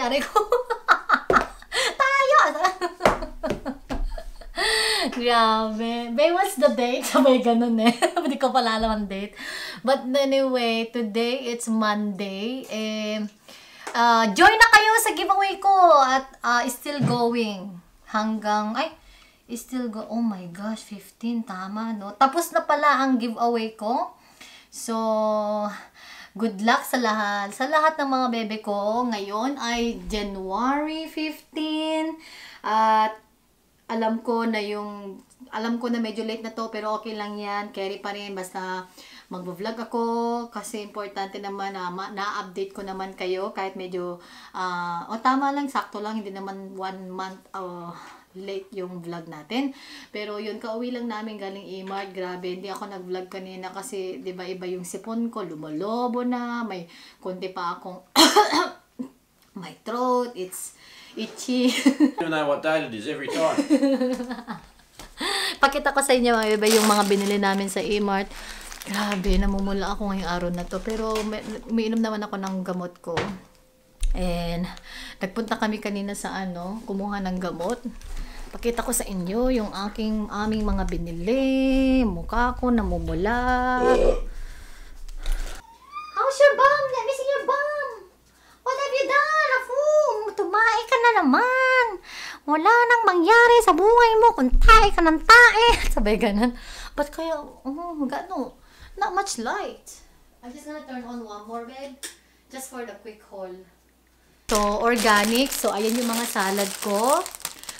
nangyari ko. Tayo! Grabe. Babe, what's the date? Sabay ganun eh. Hindi ko pala alam ang date. But anyway, today it's Monday. Join na kayo sa giveaway ko. At still going. Oh my gosh, 15. Tama, no? Tapos na pala ang giveaway ko. So, good luck sa lahat. Sa lahat ng mga bebe ko. Ngayon ay January 15. At alam ko na medyo late na to, pero okay lang yan. Carry pa rin, basta mag-vlog ako. Kasi importante naman na-update ko naman kayo. Kahit medyo, tama lang, sakto lang. Hindi naman 1 month late yung vlog natin. Pero yun, kauwi lang namin galing E-Mart. Grabe, hindi ako nag-vlog kanina kasi, di ba, iba yung sipon ko. Lumalobo na. May konti pa akong my throat. It's itchy. You know what date it is every time. Pakita ko sa inyo mga bebe yung mga binili namin sa E-Mart. Grabe, namumula ako ngayong araw na to. Pero umiinom naman ako ng gamot ko. And nagpunta kami kanina sa kumuha ng gamot. Pakita ko sa inyo yung aming mga binili. Mukha ko namumula. How's your bum? Let me see your bum. What have you done? Tumae ka na naman. Wala nang mangyari sa buhay mo kung tae ka ng tae. Sabay ganun. But kaya, not much light. I'm just gonna turn on one more, babe. Just for the quick haul. So, organic. So, ayan yung mga salad ko.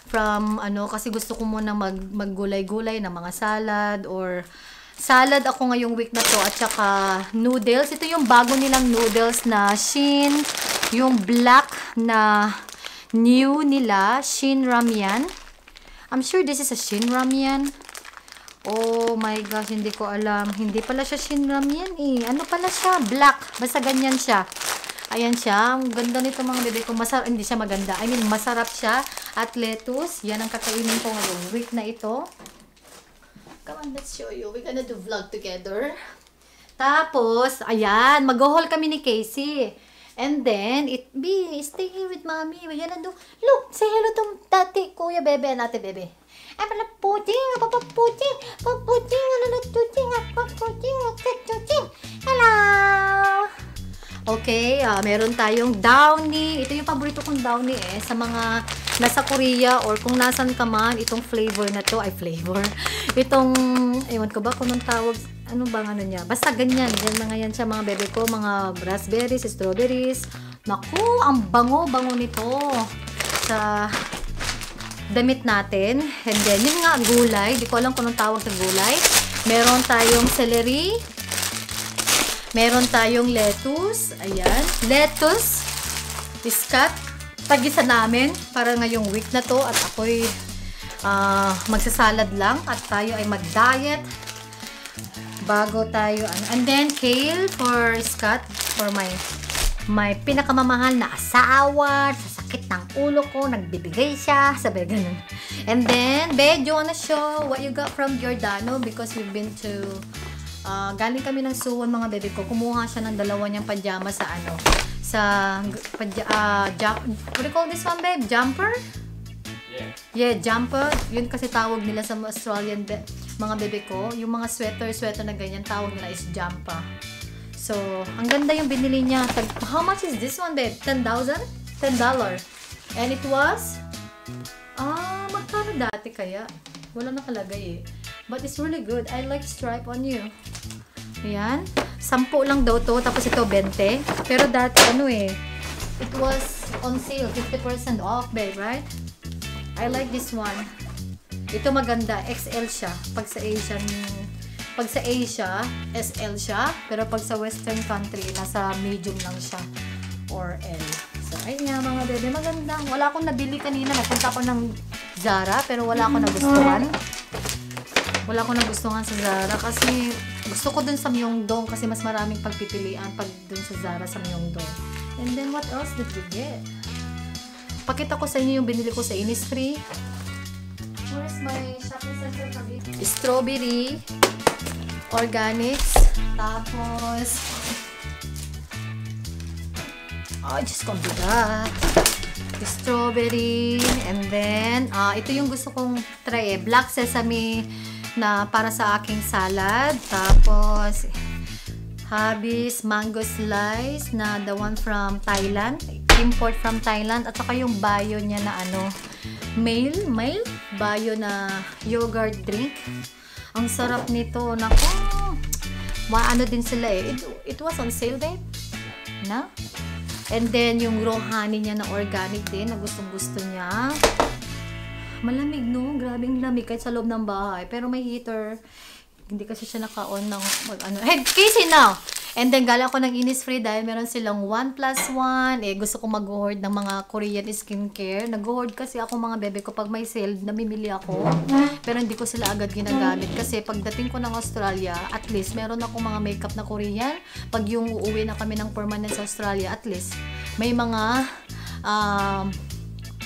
From, kasi gusto ko muna maggulay-gulay na mga salad or salad ako ngayong week na to at saka noodles. Ito yung bago nilang noodles na Shin. Yung black na new nila, Shin Ramyun. I'm sure this is a Shin Ramyun. Oh my gosh, hindi ko alam. Hindi pala siya Shin Ramyun eh. Ano pala siya? Black. Basta ganyan siya. Ayan siya. Ang ganda nito mga bebe ko. Hindi siya maganda. I mean, masarap siya. At lettuce. Yan ang kakainin ko ngayong week na ito. Come on, let's show you. We're gonna do vlog together. Tapos, ayan. Mag-haul kami ni Casey. And then, stay here with mommy. We're gonna do, look, say hello to tati, kuya, bebe, and ate, bebe. I'm gonna puting. Hello! Okay, meron tayong Downy. Ito yung paborito kong Downy sa mga nasa Korea or kung nasan ka man, itong flavor na to, itong, ewan ko ba kung anong tawag, ano bang niya, basta ganyan na nga yan siya mga bebe ko, mga raspberries, strawberries. Naku, ang bango nito sa damit natin. And then, yun nga, gulay, di ko alam kung anong tawag ng gulay. Meron tayong celery, meron tayong lettuce, ayan, lettuce is cut. Tagisa namin para ngayong week na to at ako'y magsasalad lang at tayo ay mag-diet bago tayo and then kale for Scott, for my pinakamamahal na asawa. Sa sakit ng ulo ko nagbibigay siya, sabi ganun. And then babe, you wanna show what you got from Giordano because we've been to galing kami ng Suwon mga bebe ko. Kumuha siya ng dalawa niyang pajama sa what do you call this one, babe? Jumper? Yeah, jumper. Yun kasi tawag nila sa Australian mga bebe ko. Yung mga sweater na ganyan, tawag nila is jumper. So, ang ganda yung binili niya. How much is this one, babe? $10? $10. And it was, magkano dati kaya? Wala nakalagay eh. But it's really good. I like stripe on you. Ayan. 10 lang daw to. Tapos ito, 20. Pero dati, it was on sale. 50% off, babe, right? I like this one. Ito maganda. XL siya. Pag sa Asia, SL siya. Pero pag sa Western country, nasa medium lang siya. Or L. So, ayun nga mga bebe. Maganda. Wala akong nabili kanina. Napunta ako ng Zara. Pero wala akong nagustuhan. Wala akong nagustuhan sa Zara kasi gusto ko dun sa Myeongdong kasi mas maraming pagpipilian pag dun sa Zara sa Myeongdong. And then what else did we get? Pakita ko sa inyo yung binili ko sa Innisfree. Where's my shopping center kami? Strawberry, organics, tapos just gonna do that. strawberry, and then, ito yung gusto kong try black sesame na para sa aking salad. Tapos, Habis mango slice na the one from Thailand, import from Thailand, at saka yung bio niya na male bio na yogurt drink. Ang sarap nito, nako. Din sila it was on sale din na. And then yung raw honey niya na organic din na gustong-gusto niya. Malamig, no? Grabing lamig kahit sa loob ng bahay, pero may heater. Hindi kasi siya naka-on ng head casing now. And then gala ko ng Innisfree dahil meron silang 1+1. Gusto ko mag-hoard ng mga Korean skincare. Nag-hoard kasi ako mga bebe ko pag may sale, namimili ako. Pero hindi ko sila agad ginagamit kasi pagdating ko ng Australia, at least meron ako mga makeup na Korean. Pag yung uuwi na kami ng permanent sa Australia, at least may mga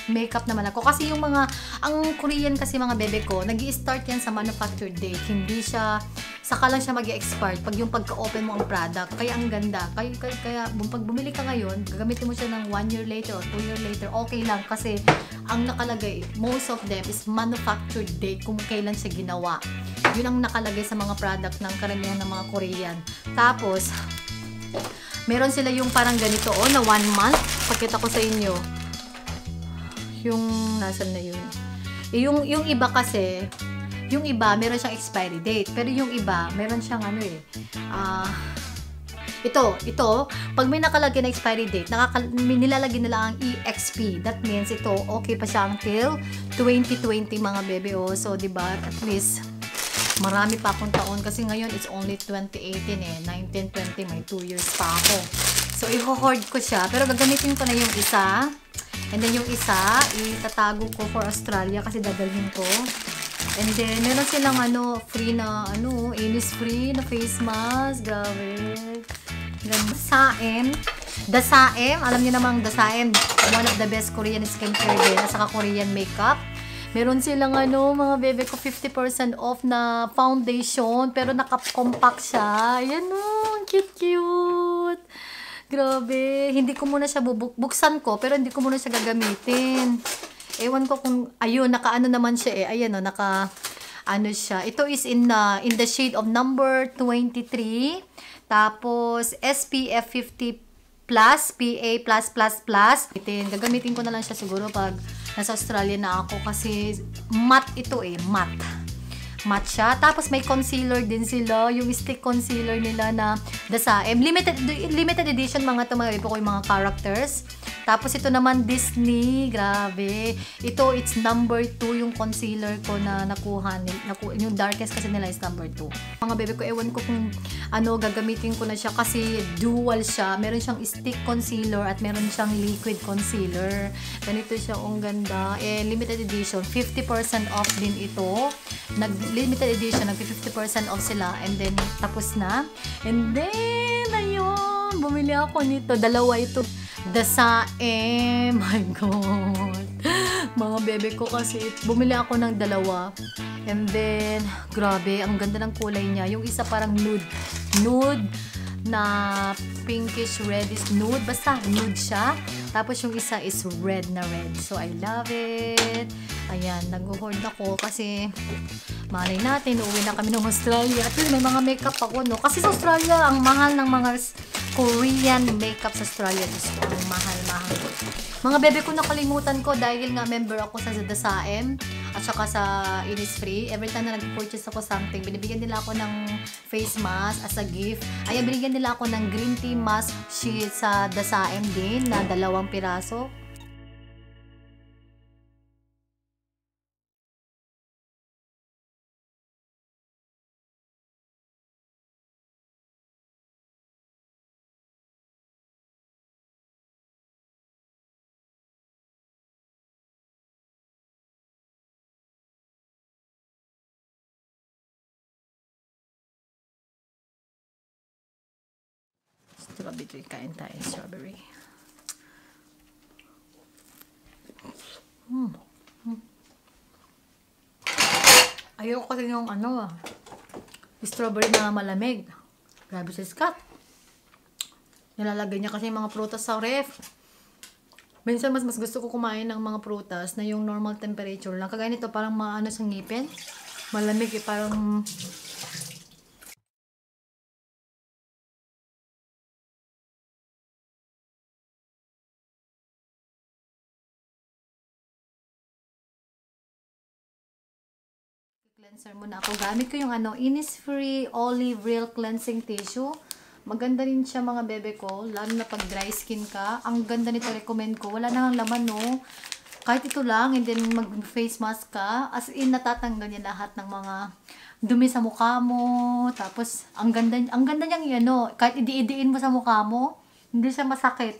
makeup naman ako. Kasi yung ang Korean kasi mga bebe ko, nag-i-start yan sa manufactured date. Hindi siya, saka lang siya mag-i-expire pag yung pagka-open mo ang product. Kaya ang ganda. Kaya pag bumili ka ngayon, gagamitin mo siya ng 1 year later or 2 year later, okay lang. Kasi ang nakalagay, most of them is manufactured date kung kailan siya ginawa. Yun ang nakalagay sa mga product ng karamihan ng mga Korean. Tapos, meron sila yung parang ganito, na 1 month. Pakita ko sa inyo. Yung nasan na yun? Yung iba kasi, yung iba meron siyang expiry date, pero yung iba meron siyang ito, pag may nakalagay na expiry date, nilalagay nila ang EXP. That means ito, okay pa siya until 2020 mga bebe. So, diba, at least marami pa akong taon kasi ngayon it's only 2018 19, 20, may 2 years pa ako. So, i-hoard ko siya, pero gagamitin ko na yung isa. And then yung isa, itatago ko for Australia kasi dadalhin ko. And then, meron silang free na, Innisfree na face mask. Grabe. Dasaem. Alam niyo namang Dasaem, one of the best Korean skincare din. At saka Korean makeup. Meron silang mga bebe ko, 50% off na foundation. Pero naka-compact siya. Ayan cute. Grabe, hindi ko muna siya buksan ko, pero hindi ko muna siya gagamitin. Ewan ko kung, ayun, naka naman siya Ayan siya. Ito is in the shade of number 23. Tapos, SPF 50+, PA+++. Gagamitin ko na lang siya siguro pag nasa Australia na ako kasi matte ito matte. Matcha. Tapos may concealer din sila, yung stick concealer nila na Dasaem. Limited edition mga ito, mga ko yung mga characters. Tapos ito naman Disney, grabe. Ito, it's number 2 yung concealer ko na nakuha. Yung darkest kasi nila is number 2. Mga bebe ko, ewan ko kung gagamitin ko na siya kasi dual siya. Meron siyang stick concealer at meron siyang liquid concealer. Ganito siya, ang ganda. Limited edition, 50% off din ito. Limited edition, nag-50% off sila, and then tapos na. And then ayun, bumili ako nito, dalawa ito, Dasaem. My god, mga bebe ko kasi bumili ako ng dalawa. And then grabe, ang ganda ng kulay niya. Yung isa parang nude na pinkish reddish nude, basta nude siya. Tapos yung isa is red na red. So I love it. Ayan, nag-hoard ako kasi malay natin, uuwi na kami ng Australia. At least may mga makeup ako, no? Kasi sa Australia, ang mahal ng mga Korean makeup sa Australia. Diyos ko, ang mahal. Mga bebe ko, nakalimutan ko dahil nga member ako sa Dasaem at saka sa Innisfree. Every time na nag-purchase ako something, binibigyan nila ako ng face mask as a gift. Ay, binigyan nila ako ng green tea mask sheet sa Dasaem din na 2 piraso. Strawberry, kain tayo strawberry. Ayoko kasi yung strawberry na malamig. Grabe si Scott. Nilalagay niya kasi yung mga prutas sa ref. Minsan mas gusto ko kumain ng mga prutas na yung normal temperature lang. Kagaya nito, parang maano sa ngipin. Malamig eh, parang cleanser muna ako. Gamit ko yung Innisfree Olive Real Cleansing Tissue. Maganda rin siya mga bebe ko. Lalo na pag dry skin ka. Ang ganda nito, recommend ko. Wala nang laman, no? Kahit ito lang, and then mag-face mask ka. As in, natatanggal niya lahat ng mga dumi sa mukha mo. Tapos, ang ganda niyang kahit idiin mo sa mukha mo, hindi siya masakit.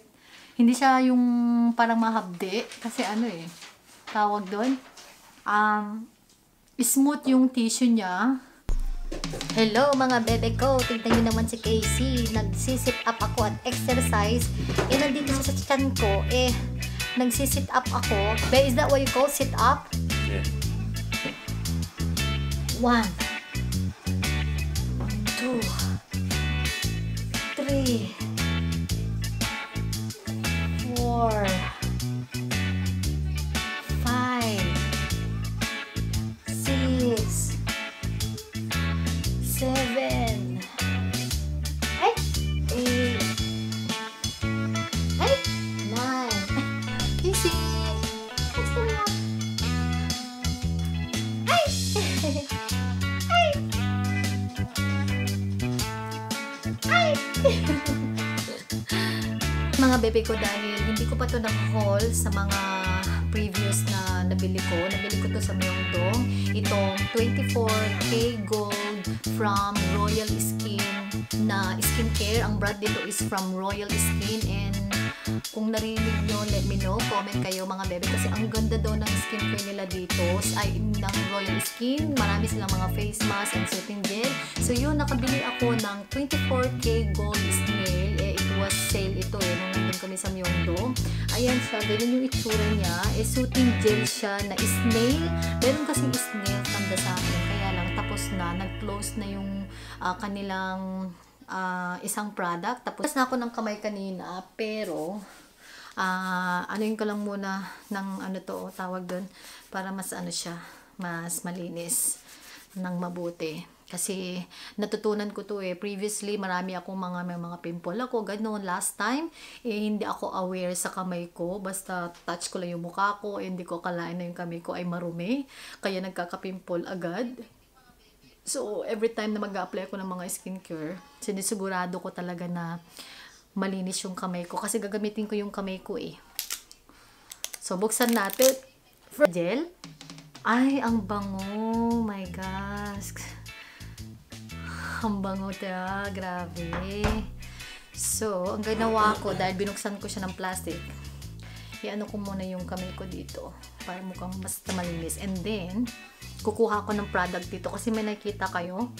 Hindi siya yung parang mahabdi. Kasi tawag doon. Smooth yung tissue niya. Hello mga bebe ko, tingnan nyo naman si Casey. Nagsisit up ako at exercise. Nandito siya sa tiyan ko. Nagsisit up ako. Is that what you call sit up? Yeah. 1 2 3 4 7 ay 8 ay 9 Easy. Gusto mo? Ay ay ay mga bebe ko, dahil hindi ko pa to na-haul sa mga previous na nabili ko to sa Myeongdong. Itong 24K Gold from Royal Skin na skincare. Ang brand dito is from Royal Skin, and kung narinig nyo, let me know, comment kayo mga bebe, kasi ang ganda daw ng skincare nila dito ay ng Royal Skin. Marami silang mga face mask and soothing gel. So yun, nakabili ako ng 24K Gold Snail. It was sale ito nung nandun kami sa Myeongdong. Ayan siya, ganyan yung itsura niya. Soothing gel siya na snail. Meron kasing snail tanda sa akin, kaya lang tapos na, nag-close na yung kanilang isang product. Tapos na ako ng kamay kanina, pero anuin ko lang muna ng tawag doon, para mas siya, mas malinis ng mabuti. Kasi natutunan ko to previously marami akong may mga pimple ako, ganoon. Last time, hindi ako aware sa kamay ko. Basta touch ko lang yung mukha ko, hindi ko akalain na yung kamay ko ay marumi. Kaya nagkaka-pimple agad. So, every time na mag-a-apply ako ng mga skincare, sinisigurado ko talaga na malinis yung kamay ko. Kasi gagamitin ko yung kamay ko So, buksan natin. First, gel. Ay, ang bango. My gosh. Ang bango ta. Grabe. So, ang ginawa ko, dahil binuksan ko siya ng plastic, i-ano ko muna yung kamay ko dito para mukhang mas malinis. And then, kukuha ko ng product dito kasi may nakita kayo.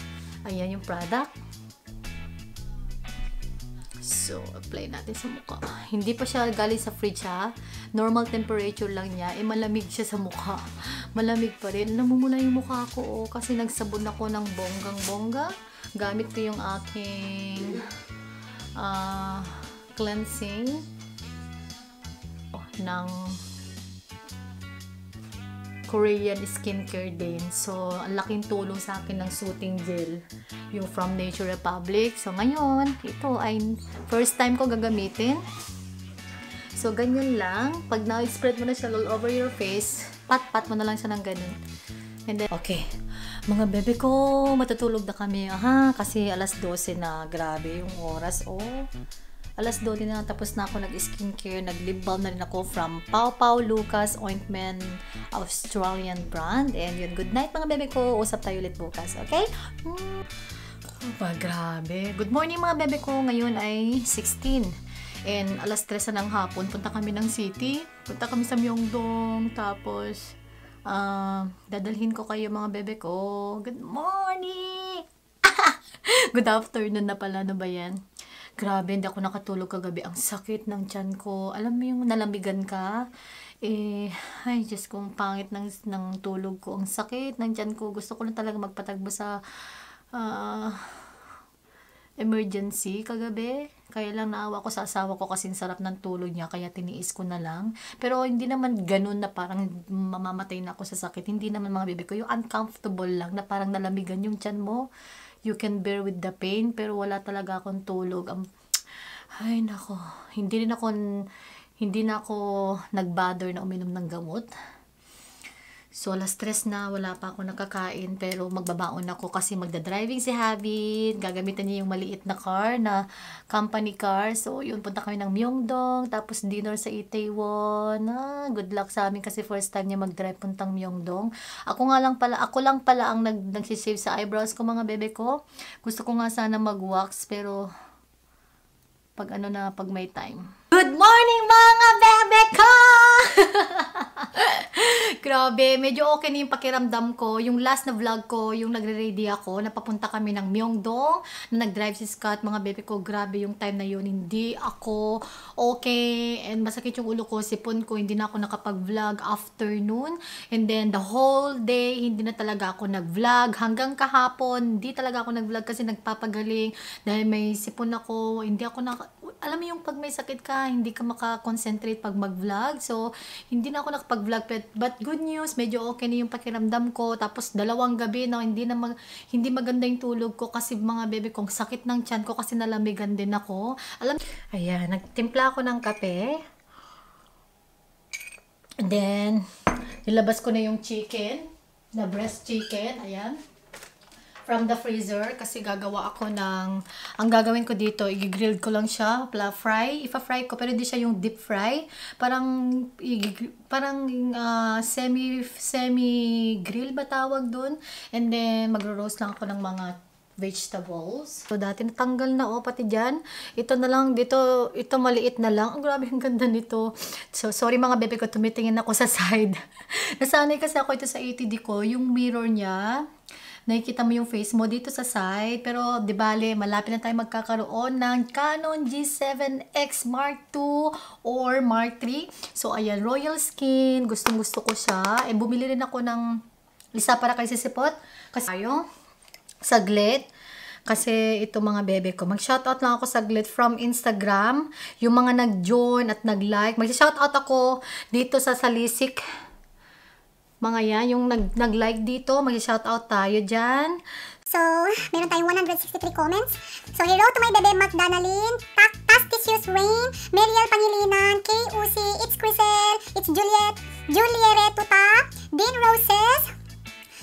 Ayan yung product. So, apply natin sa mukha. Hindi pa siya galing sa fridge ha. Normal temperature lang niya. Malamig siya sa mukha. Malamig pa rin. Namumula yung mukha ko kasi nagsabon ako ng bonggang-bongga. Gamit ko yung aking cleansing ng Korean skincare din. So, ang laking tulong sa akin ng soothing gel, yung from Nature Republic. So, ngayon, ito ay first time ko gagamitin. So, ganyan lang. Pag na-spread mo na siya all over your face, pat-pat mo na lang siya ng ganun. And then, okay. Mga bebe ko, matutulog na kami. Kasi alas 12 na. Grabe yung oras. Alas 12 na, tapos na ako nag-skincare. Nag-lip balm na rin ako from Pau Pau Lucas Ointment, Australian brand. And yun, good night mga bebe ko. Usap tayo ulit bukas, okay? Grabe. Good morning mga bebe ko. Ngayon ay 16. And alas 3 na ng hapon, punta kami ng city. Punta kami sa Myeongdong. Tapos, dadalhin ko kayo mga bebe ko. Good morning! Good afternoon na pala, ano ba yan? Grabe, hindi ako nakatulog kagabi. Ang sakit ng tiyan ko. Alam mo yung nalamigan ka? Ay, Diyos ko, ang pangit ng tulog ko. Ang sakit ng tiyan ko. Gusto ko na talaga magpatagbo sa emergency kagabi. Kaya lang naawa ko sa asawa ko kasi sarap ng tulog niya, kaya tiniis ko na lang. Pero hindi naman ganun na parang mamamatay na ako sa sakit. Hindi naman mga bebe ko. Yung uncomfortable lang na parang nalamigan yung tiyan mo. You can bear with the pain, pero wala talaga akong tulog. Ay nako, hindi na ako nag-bother na uminom ng gamot. So, alas 3 na, wala pa ako nakakain, pero magbabaon ako kasi magdadriving si Habit. Gagamitan niya yung maliit na car, na company car. So, yun, punta kami ng Myeongdong, tapos dinner sa Itaewon. Good luck sa amin kasi first time niya mag-drive puntang Myeongdong. Ako lang pala ang nagsisave sa eyebrows ko, mga bebe ko. Gusto ko nga sana mag-wax, pero pag may time. Good morning mga bebe ko! Grabe, medyo okay na yung pakiramdam ko. Yung last na vlog ko, yung nagre-ready ako, napapunta kami ng Myeongdong, na nag-drive si Scott, mga bebe ko, grabe yung time na yun. Hindi ako okay, and masakit yung ulo ko, sipon ko, hindi na ako nakapag-vlog afternoon. And then, the whole day, hindi na talaga ako nag-vlog. Hanggang kahapon, hindi talaga ako nag-vlog kasi nagpapagaling. Dahil may sipon ako, hindi ako alam mo yung pag may sakit ka, hindi ka makakonsentrate pag mag-vlog. So, hindi na ako nakapag-vlog. But good news, medyo okay na yung pakiramdam ko. Tapos, 2 gabi na hindi maganda yung tulog ko kasi mga bebe kong sakit ng tiyan ko kasi nalamigan din ako. Ayan, nagtimpla ako ng kape. And then, nilabas ko na yung chicken, na breast chicken. Ayan. From the freezer kasi gagawa ako ang gagawin ko dito, i-grill ko lang siya, ipa-fry ko, pero hindi siya yung deep fry, parang semi grill ba tawag doon. And then magro-roast lang ako ng mga vegetables. So dati natanggal na pati dyan. Ito na lang dito, ito maliit na lang. Ang grabe, ang ganda nito. So sorry mga bebe ko, tumitingin ako sa side. Nasanay kasi ako ito sa ATD ko, yung mirror niya. Nakikita mo yung face mo dito sa side. Pero, di bale, malapit na tayo magkakaroon ng Canon G7X Mark II or Mark III. So, ayan, Royal Skin. Gustong-gusto ko siya. Bumili rin ako ng isa para kay Sisipot. Kasi tayo, saglit. Kasi ito mga bebe ko. Mag-shoutout lang ako saglit from Instagram. Yung mga nag-join at nag-like. Mag-shoutout ako dito sa Salisik. Mga yan, yung nag-like dito, mag-shoutout tayo dyan. So, meron tayong 163 comments. So, hello to my bebe McDonaldin, Tasticious Rain, Meriel Pangilinan, Kay Uzi, It's Crisel, It's Juliet Tuta, Dean Roses,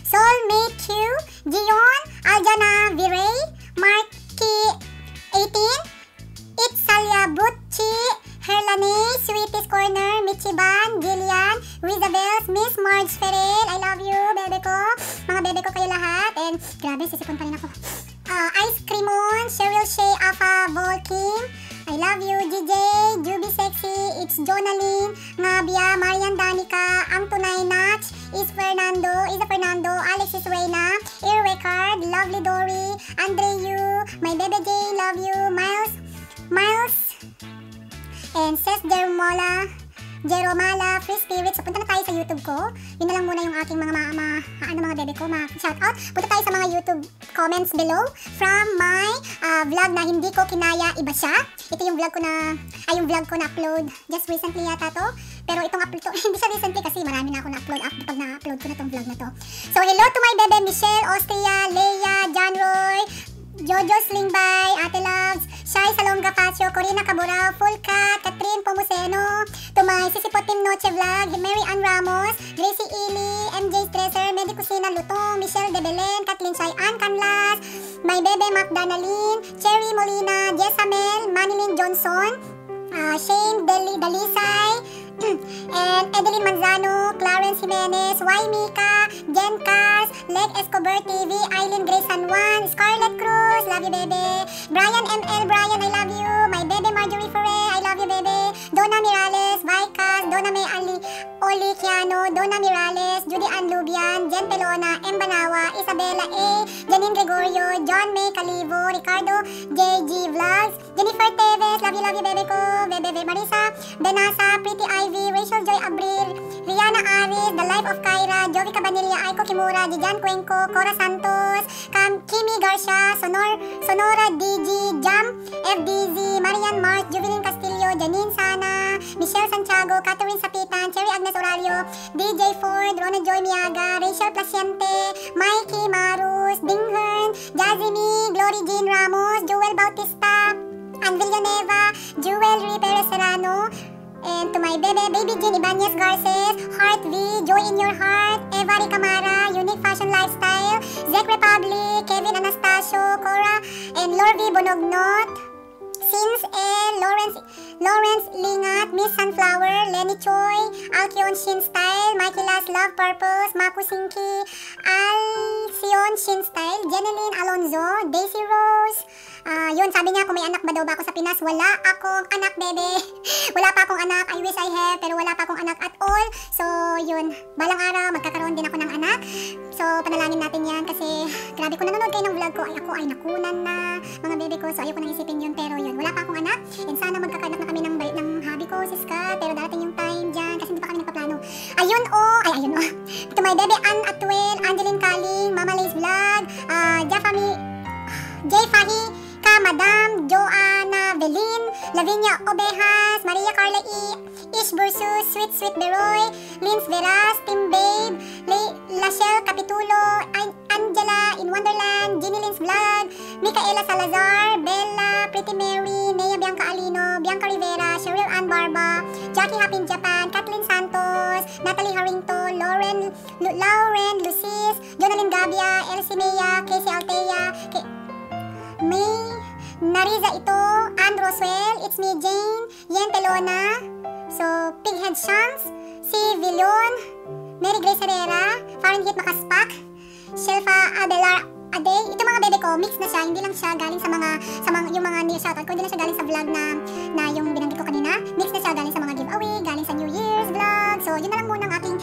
Soulmate Q, Gion, Aljana Virey, Marky 18, It's Salia Butchi, Herlane, Sweetest Corner, Michiban, Gillian, Rizabels, Miss Marge Ferrell, I love you, bebe ko. Mga bebe ko kayo lahat. And grabe, sisipon pa rin ako. Ice Creamon, Cheryl Shea, Afa Volking, I love you, GJ, Juby Sexy, It's Jonaline, Ngabia, Marian Danica, Ang Tunay Natch, Isa Fernando, Alexis Reyna, Ear Record, Lovely Dory, Andre Yu, my bebe J, love you, Miles, and Ses Jeromala, Free Spirit. So, punta na tayo sa YouTube ko. Yun na lang muna yung aking mga bebe ko, shoutout. Punta tayo sa mga YouTube comments below from my vlog na hindi ko kinaya iba siya. Ito yung vlog ko na upload just recently yata to. Pero itong upload to, hindi siya recently kasi marami na ako na-upload pag na-upload ko na tong vlog na to. So, hello to my bebe Michelle, Austria, Leia, John Roy, Jojo Slingbay, Ate Loves, Shai Salonga Casio, Corina Cabora, Fulcat, Catherine Pomuceno, Tumay, Sisipotin Noche Vlog, Mary Ann Ramos, Gracie Ili, MJ Stresser, Medi Cusina Lutong, Michelle De Belen, Kathleen Shai Ann Canlas, My Bebe Macdonaldin, Cherry Molina, Jessamel, Manilyn Johnson, Shane Dalisay, and Edeline Manzano, Clarence Jimenez, Y Mika, Jen Cars, Leg Escobar TV, Eileen Grace San Juan, Scarlett Cruz, love you bebe, Brian ML, Brian I love you, my bebe Marjorie Ferre, I love you bebe, Donna Mirales, Vicas, Donna May Ali, Oli Quiano, Donna Mirales, Judy Ann Lubian, Jen Pelona, M. Banawa, Isabella A, Janine Gregorio, John May Calivo, Ricardo JG Vlogs, Jennifer Teves, love you bebe ko, bebe Marisa, Benasa, Pretty Ivy, Rachel Joy Abril, Rihanna Aris, The Life of Kyra, Jovi Cabanilla, Aiko Kimura, Jijan Cuenco, Cora Santos, Kimi Garcia, Sonora DG, Jam, FDZ, Marian Mars, Jubilin Castillo, Janine Sana, Michelle Santiago, Catherine Sapitan, Cherry Agnes Orario, DJ Ford, Rona Joy Miaga, Rachel Placiente, Mikey Marus, Dinghern, Jazzy Glory Jean Ramos, Joel Bautista, Ann Villanueva, Jewelry Perez Serrano, and to my baby Jean Ibanez Garces, Heart V, Joy in Your Heart, Eva Ricamara, Unique Fashion Lifestyle, Zek Republic, Kevin Anastasio, Cora, and Lorvi Bonognot, Sins L, Lawrence Lingat, Miss Sunflower, Lenny Choi, Alkion Shin Style, Michaelas Love Purpose, Maku Sinki, Alcion Shin Style, Jeneline Alonzo, Daisy Rose. Yun, sabi niya kung may anak ba daw ba ako sa Pinas. Wala akong anak, bebe. Wala pa akong anak. I wish I have, pero wala pa akong anak at all. So, yun. Balang araw, magkakaroon din ako ng anak. So, panalangin natin yan kasi grabe, kung nanonood kayo ng vlog ko, ay ako ay nakunan na mga bebe ko. So, ayoko nang isipin yun. Pero yun, wala pa akong anak. And sana magkakanak na kami ng hobby ko, siska. Pero darating yung time dyan kasi hindi pa kami nagpaplano. Ayun oh. To my bebe Ann Atwell, Angeline Kaling, Mama Lay's Vlog, Jay Fahi, Madam Joanna Velin, Lavinia Obejas, Maria Carla E, Ish Bursus, Sweet Beroy, Linz Veras, Tim Babe, Lachelle Capitulo, Angela in Wonderland, Ginny Linz Vlog, Micaela Salazar, Bella, Pretty Mary, Nea Bianca Alino, Bianca Rivera, Cheryl Ann Barba, Jackie Happy in Japan, Kathleen Santos, Natalie Harrington, Lauren Lucis, Jonalyn Gabia, Elsie Mea, Casey Altea, May Nariza ito, Ann Roswell, It's Me Jane, Yen Pelona, so Pighead Shams, si Villon, Mary Grace Herrera, Fahrenheit Makaspak, Shelfa Adelar Ade. Ito mga bebe ko, mix na siya, hindi lang siya galing sa mga yung mga new shoutout ko, hindi na siya galing sa vlog na yung binanggit ko kanina. Mix na siya galing sa mga giveaway, galing sa New Year's vlog. So yun na lang muna ang aking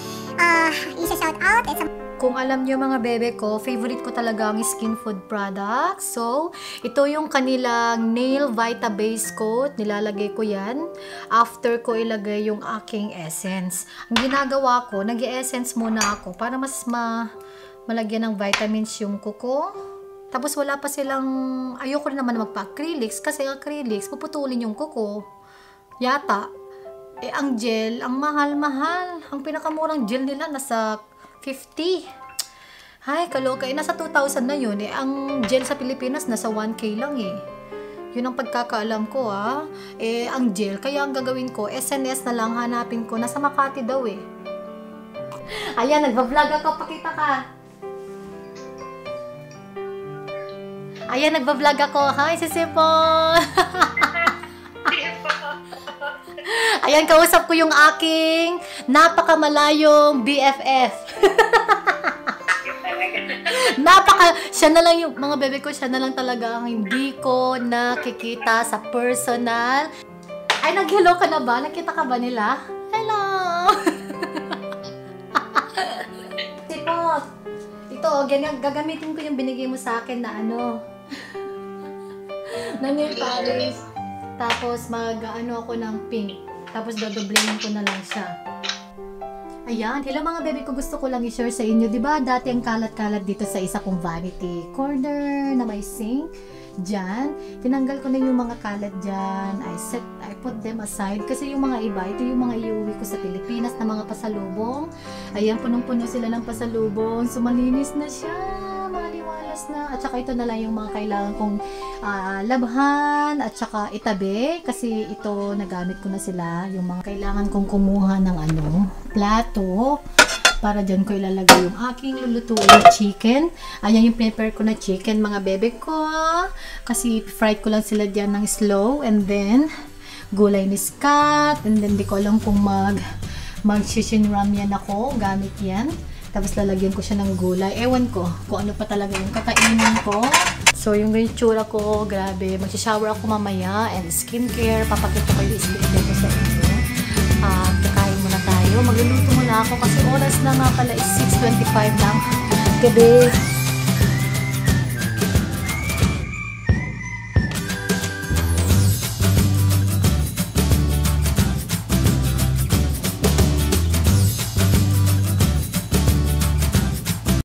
isa-shoutout. Kung alam nyo mga bebe ko, favorite ko talaga ang skin food products. So, ito yung kanilang Nail Vita Base Coat. Nilalagay ko yan. After ko ilagay yung aking essence. Ang ginagawa ko, nag-essence muna ako para mas malagyan ng vitamins yung kuko. Tapos wala pa silang, ayoko rin naman magpa-acrylics kasi acrylics, puputulin yung kuko. Yata. Ang gel, ang mahal-mahal. Ang pinakamurang gel nila nasa 50. Ay, kaloka. Nasa 2,000 na yun. Ang gel sa Pilipinas, nasa 1K lang Yun ang pagkakaalam ko, ang gel, kaya ang gagawin ko, SNS na lang hanapin ko. Nasa Makati daw Ayan, nagbablog ako. Pakita ka. Ayan, nagbablog ako. Hi, Sisipon. Ayan, kausap ko yung aking napakamalayong BFF. Siya na lang yung, mga bebe ko, siya na lang talaga ang hindi ko nakikita sa personal. Ay, nag-hello ka na ba? Nakita ka ba nila? Hello! Sipot! Ito, gagamitin ko yung binigay mo sa akin na na nail polish. Tapos mag-ano ako ng pink. Tapos dodoblingin ko na lang siya. Ayan. Hello mga bebe ko. Gusto ko lang i-share sa inyo. Diba dati ang kalat-kalat dito sa isa kong vanity corner na may sink. Diyan. Tinanggal ko na yung mga kalat dyan. I put them aside. Kasi yung mga iba, ito yung mga iuwi ko sa Pilipinas na mga pasalubong. Ayan. Punong-puno sila ng pasalubong. So malinis na siya. Maliwalas na. At saka ito na lang yung mga kailangan kong labhan at saka itabi kasi ito nagamit ko na sila. Yung mga kailangan kong kumuha ng plato para dyan ko ilalagay yung aking lulutuin chicken. Ayan yung prepare ko na chicken mga bebe ko kasi fried ko lang sila dyan ng slow and then gulay ni Scott and then di ko alam kung mag-shishin ramyan ako gamit yan. Tapos lalagyan ko siya ng gulay. Ewan ko kung ano pa talaga yung kakainin ko. So, yung itsura ko, grabe. Mag-shower ako mamaya and skincare. Papakita ko yung skincare ko sa inyo. Kakain muna tayo. luluto muna ako kasi oras na nga pala is 6:25 ng gabi.